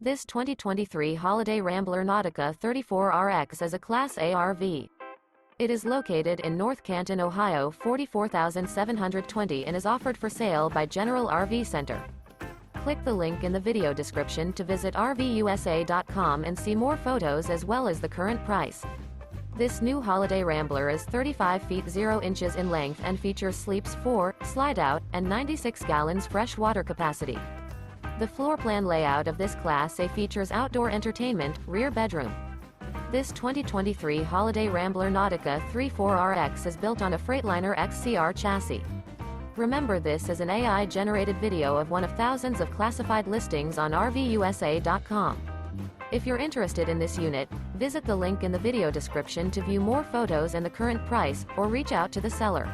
This 2023 Holiday Rambler Nautica 34RX is a Class A RV. It is located in North Canton, Ohio 44,720 and is offered for sale by General RV Center. Click the link in the video description to visit RVUSA.com and see more photos as well as the current price. This new Holiday Rambler is 35 feet 0 inches in length and features sleeps 4, Slideout, and 96 gallons fresh water capacity. The floor plan layout of this Class A features outdoor entertainment, rear bedroom. This 2023 Holiday Rambler Nautica 34RX is built on a Freightliner XCR chassis. Remember, this is an AI-generated video of one of thousands of classified listings on RVUSA.com. If you're interested in this unit, visit the link in the video description to view more photos and the current price, or reach out to the seller.